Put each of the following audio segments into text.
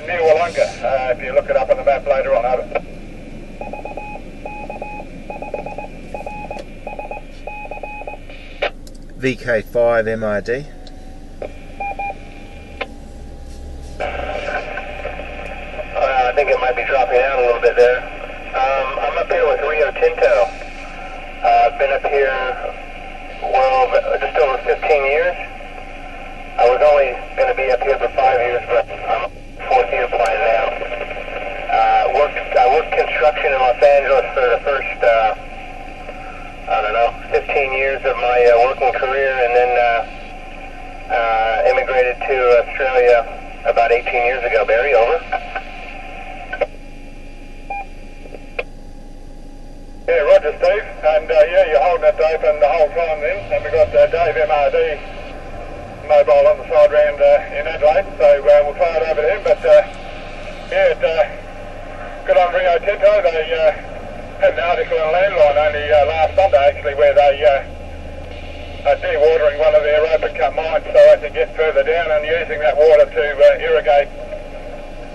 near Wollonga, if you look it up on the map later on. Over. VK5MRD. I think it might be dropping down a little bit there. I'm up here with Rio Tinto. I've been up here, well, just over 15 years. I was only going to be up here for 5 years, but I'm fourth year plan now. I worked construction in Los Angeles for the first, 15 years of my working career, and then immigrated to Australia about 18 years ago. Barry, over. Yeah, Roger, Steve. And yeah, you're holding it open the whole time then. And we've got Dave MRD mobile on the side round in Adelaide, so we'll try it over to him. But yeah, good on Rio Tinto. They had an article in Landline only last Sunday actually where they are dewatering one of their open cut mines so as to get further down and using that water to irrigate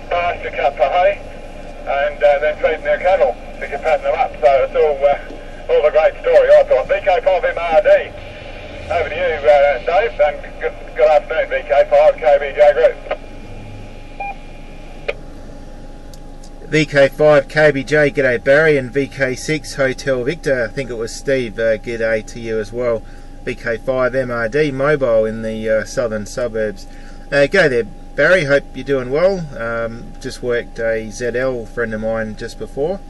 pasture cut for hay and then feeding their cattle to fatten them up. So it's all a great story, I thought. VK5MRD. Over to you, Dave, and good afternoon, VK5KBJ Group. VK5KBJ, g'day Barry, and VK6 Hotel Victor, I think it was Steve, g'day to you as well. VK5MRD mobile in the southern suburbs. Go there Barry, hope you're doing well. Just worked a ZL friend of mine just before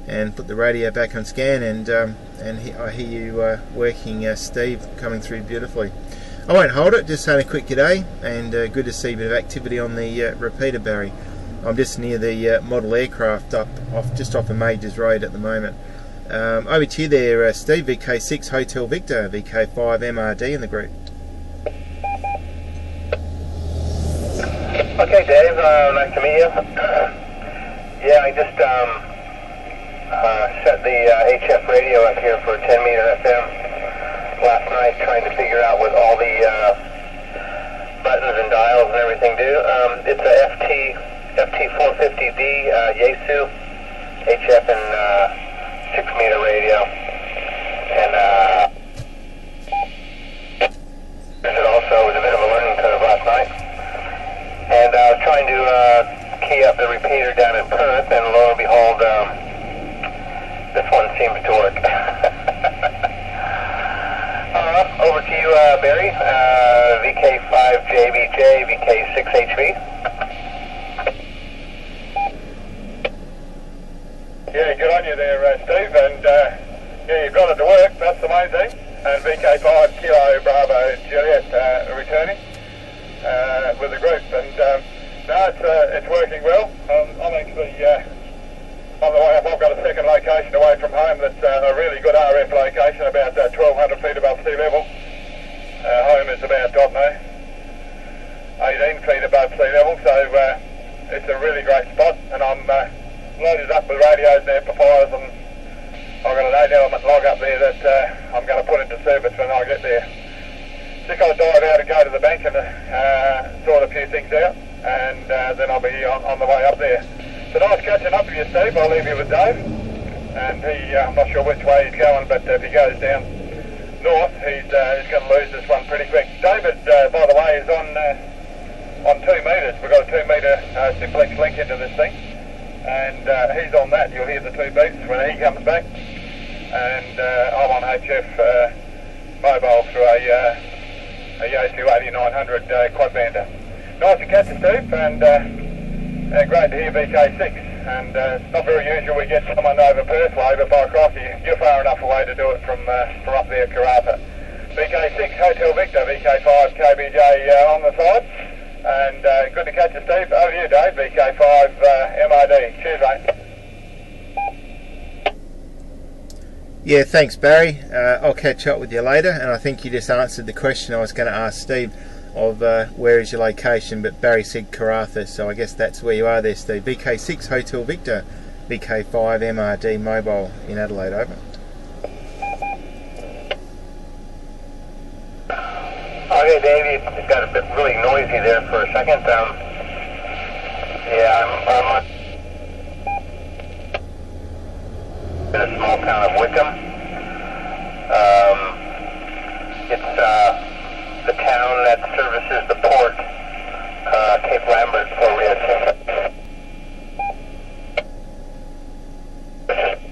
and put the radio back on scan, and I hear you working Steve coming through beautifully. I won't hold it, just saying a quick g'day, and good to see a bit of activity on the repeater, Barry. I'm just near the model aircraft just off a Majors Road at the moment. Over to you there, Steve, VK6 Hotel Victor, VK5MRD in the group. Okay, Dave, nice to meet you. Yeah, I just set the HF radio up here for 10 meter FM last night, trying to figure out what all the buttons and dials and everything do. It's a FT450D Yaesu HF and 6 meter radio, and it also was a bit of a learning curve last night. And I was trying to key up the repeater down in Perth, and lo and behold, this one seems to work. Over to you, Barry. VK5KBJ, VK6HV. Yeah, good on you there, Steve, and yeah, you've got it to work, that's the main thing. And VK5 Kilo Bravo Juliet returning with the group, and no, it's working well. I'm actually on the way up. I've got a second location away from home that's a really good RF location, about 1,200 feet above sea level. Home is about, 18 feet above sea level, so it's a really great spot, and I'm loaded up with radios and amplifiers, and I've got an 8-element log up there that I'm going to put into service when I get there. Just got to dive out and go to the bank and sort a few things out, and then I'll be on the way up there. So nice catching up with you, Steve. I'll leave you with Dave, and I'm not sure which way he's going, but if he goes down north, he's going to lose this one pretty quick. David, by the way, is on 2 metres. We've got a 2 metre simplex link into this thing, and he's on that. You'll hear the 2 beeps when he comes back, and I'm on HF mobile through a Yaesu 8900 quadbander. Nice to catch you, Steve, and great to hear VK6. And it's not very usual we get someone over Perth way, but by crikey, you're far enough away to do it from up there, Karratha. VK6 Hotel Victor, VK5KBJ on the side, and good to catch you, Steve. Over to you, Dave, VK5MRD. Cheers, mate. Yeah, thanks Barry. I'll catch up with you later, and I think you just answered the question I was going to ask Steve of where is your location, but Barry said Karratha, so I guess that's where you are there, Steve. VK6 Hotel Victor, VK5MRD mobile in Adelaide, over. Okay, Dave, it got a bit really noisy there for a second. Yeah, town of Wickham. It's the town that services the port, Cape Lambert for Rio Tinto.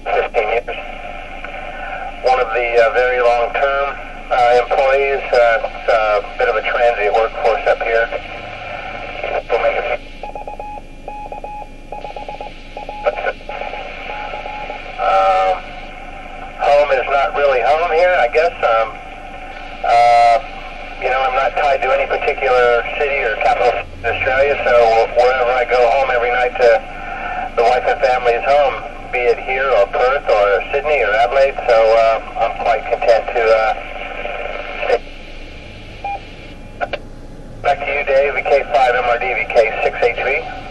15 years. One of the very long-term employees. It's a bit of a transient workforce up here. We'll make it. Home is not really home here, I guess. You know, I'm not tied to any particular city or capital in Australia, so wherever I go home every night to the wife and family's home, be it here or Perth or Sydney or Adelaide, so I'm quite content to stay. Back to you, Dave, VK5MRD, VK6HV.